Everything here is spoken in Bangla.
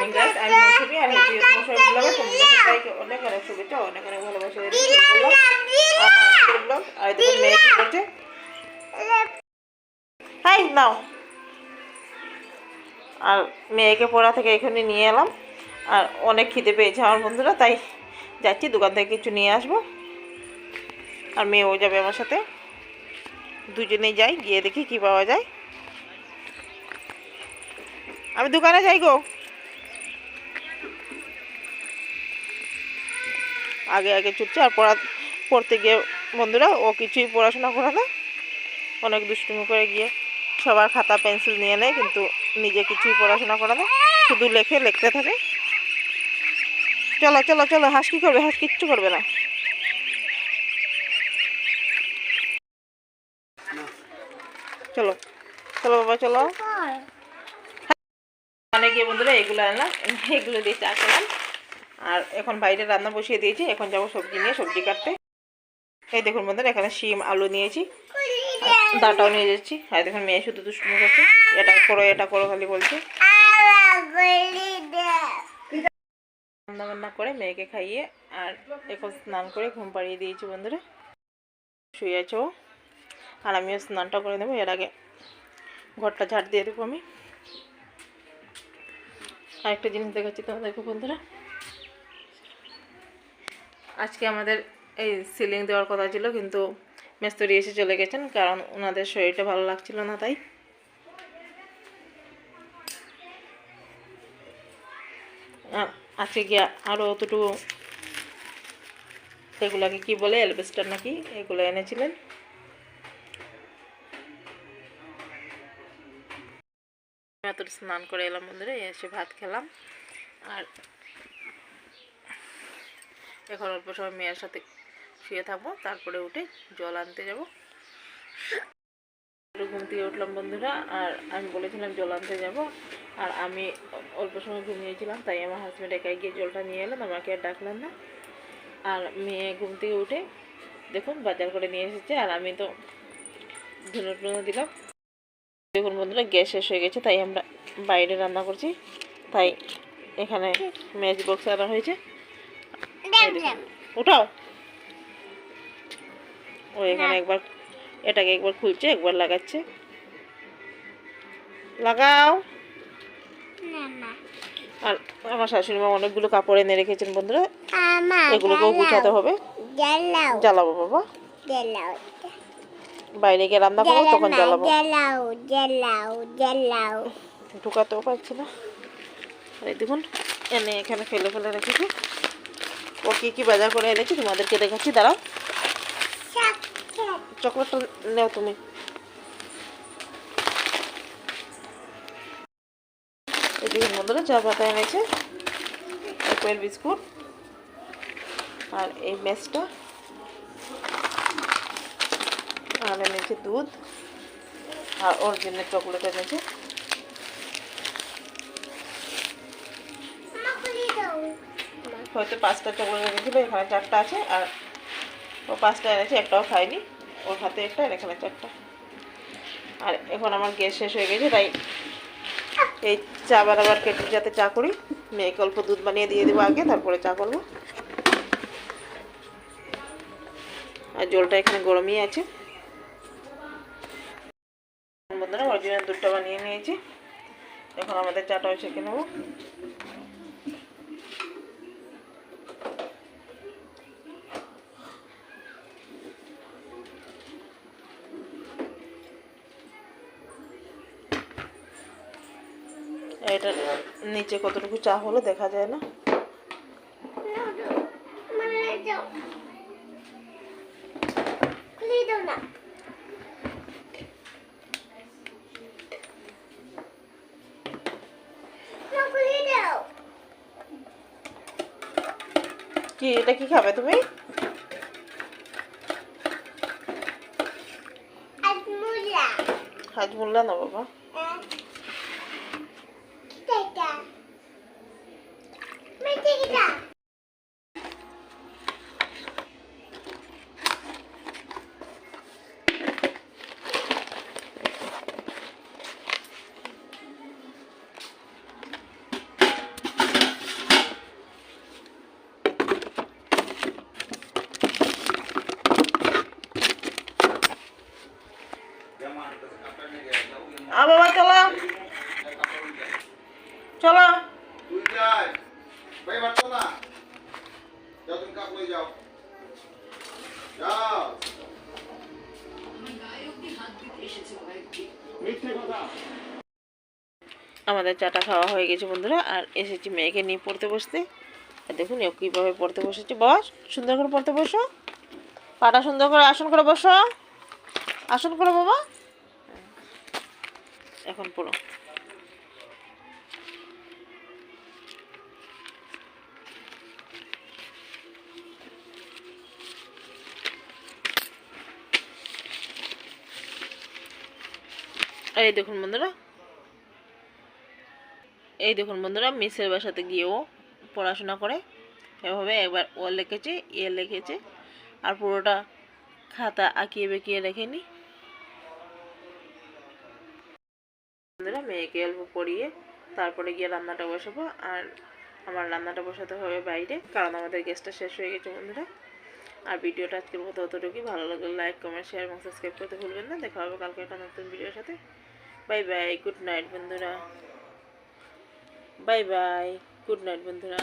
মর্নিং গাইস, আমি মৌসুমি আর হচ্ছে মৌসুমি ব্লগে তোমাদের সবাইকে অনেক অনেক শুভেচ্ছা, অনেক অনেক ভালোবাসা দিয়ে ব্লগ। আর দেখুন মেয়ে কি করছে, হাই নাও। আর মেয়েকে পড়া থেকে এখানে নিয়ে এলাম, আর অনেক খিদে পেয়েছে আমার বন্ধুরা, তাই যাচ্ছি দোকান থেকে কিছু নিয়ে আসবো। আর মেয়েও যাবে আমার সাথে, দুজনেই যাই, গিয়ে দেখি কি পাওয়া যায়। আমি দোকানে যাই গো। আগে আগে ছুটছে, আর পড়তে গিয়ে বন্ধুরা ও কিছুই পড়াশোনা করে না, অনেক দুষ্টুমি করে গিয়ে সবার খাতা পেন্সিল নিয়ে নেয়, কিন্তু নিজে কিছুই পড়াশোনা করে না, শুধু লিখতে থাকে। চলো চলো চলো, হাঁস কি করবে? হাঁস কিচ্ছু করবে না। চলো চলো বাবা চলো। মানে গিয়ে বন্ধুরা এগুলো আনলাম, এগুলো দিয়ে চা খেলাম। আর এখন বাইরে রান্না বসিয়ে দিয়েছি, এখন যাবো সবজি নিয়ে, সবজি কাটতে। এই দেখুন বন্ধুরা, এখানে শিম আলু নিয়েছি, ডাটাও নিয়ে যাচ্ছি। আর দেখুন মেয়ে শুধু দুষ্টুমি করছে, এটা করো খালি বলছে। রান্না বান্না করে মেয়েকে খাইয়ে আর এখন স্নান করে ঘুম পাড়িয়ে দিয়েছি বন্ধুরা, শুয়ে আছে ও। আর আমিও স্নানটা করে নেবো, এর আগে ঘরটা ঝাড় দিয়ে দেবো আমি। আরেকটা জিনিস দেখাচ্ছি তোমাদেরকে বন্ধুরা, আজকে আমাদের এই সিলিং দেওয়ার কথা ছিল, কিন্তু মিস্ত্রি এসে চলে গেছেন, কারণ ওনাদের শরীরটা ভালো লাগছিল না, তাই। আজকে গিয়ে আরও অতটুকু, এগুলাকে কি বলে, অ্যালবেস্টার নাকি, এগুলো এনেছিলেন। এত স্নান করে এলাম বন্ধুরা, এসে ভাত খেলাম। আর এখন অল্প সময় মেয়ের সাথে শুয়ে থাকবো, তারপরে উঠে জল আনতে যাব। ঘুম থেকে উঠলাম বন্ধুরা, আর আমি বলেছিলাম জল আনতে যাব, আর আমি অল্প সময় ঘুমিয়েছিলাম, তাই আমার হাজব্যান্ড একাই গিয়ে জলটা নিয়ে এলেন, আমাকে আর ডাকলেন না। আর মেয়ে ঘুম থেকে উঠে দেখুন বাজার করে নিয়ে এসেছে, আর আমি তো ধুনো টুনো দিলাম। দেখুন বন্ধুরা, গ্যাস শেষ হয়ে গেছে, তাই আমরা বাইরে রান্না করছি, তাই এখানে ম্যাচ বক্স আনা হয়েছে। উঠাও, ও এখানে একবার এটাকে একবার খুলছে, একবার লাগাচ্ছে। লাগাও। আর আমার শাশুড়ি মা অনেকগুলো কাপড় এনে রেখেছেন বন্ধুরা, এগুলোকেও গুছাতে হবে। জ্বালাবো বাবা, বাইরে গিয়ে রান্না করবো, তখন জ্বালাবো। ঢুকাতেও পারছি না। আর দেখুন এনে এখানে ফেলে ফেলে রেখেছি। ও কি কি বাজার করে এনেছি তোমাদেরকে দেখাচ্ছি, দাঁড়াও। চকলেটটা নেও তুমি। এই দেখুন বন্ধুরা, চা পাতা এনেছে, অ্যাপেল বিস্কুট, আর এই মেসটা, আর এনেছে দুধ, আর ওর জন্য চকলেট এনেছে। হয়তো 5টা চকলেট এনেছিল, এখানে 4টা আছে, আর ও 5টা এনেছে, একটাও খায়নি। ওর হাতে একটা, আর এখানে 4টা। আর এখন আমার গ্যাস শেষ হয়ে গেছে, তাই এই চা বানাবার কেটে যাতে চা করি, মেয়েকে অল্প দুধ বানিয়ে দিয়ে দেবো আগে, তারপরে চা করবো। আর জলটা এখানে গরমই আছে বন্ধুরা, ওর জন্য দুধটা বানিয়ে নিয়েছি। এখন আমাদের চাটাও ছেঁকে নেবো। এটা নিচে কতটুকু চা হলো দেখা যায় না। কি এটা কি খাবে তুমি? হাজমুল্লা না বাবা, চলো তুই যাই ভাই মারতো না যাও তুমি কাপ লই যাও যাও আমাদের চাটা খাওয়া হয়ে গেছে বন্ধুরা, আর এসেছি মেয়েকে নিয়ে পড়তে বসতে। আর দেখুন ও কীভাবে পড়তে বসেছে। বাবা সুন্দর করে পড়তে বসো, পাটা সুন্দর করে আসন করে বসো, আসন করো বাবা। এখন পড়ো। এই দেখুন বন্ধুরা, এই দেখুন বন্ধুরা, মিসের বাসাতে গিয়েও পড়াশোনা করে এভাবে একবার ও লিখেছে, লিখেছে, আর পুরোটা খাতা আঁকিয়ে বেঁকিয়ে রেখেনি। বন্ধুরা মেয়েকে অল্প পড়িয়ে তারপরে গিয়ে রান্নাটা বসাবো। আর আমার রান্নাটা বসাতে হবে বাইরে, কারণ আমাদের গ্যাসটা শেষ হয়ে গেছে বন্ধুরা। আর ভিডিওটা আজকের মতো অতটুকুই। ভালো লাগলে লাইক, কমেন্ট, শেয়ার এবং সাবস্ক্রাইব করতে ভুলবেন না। দেখা হবে কালকে একটা নতুন ভিডিওর সাথে। বাই বাই, গুড নাইট বন্ধুরা। বাই বাই, গুড নাইট বন্ধুরা।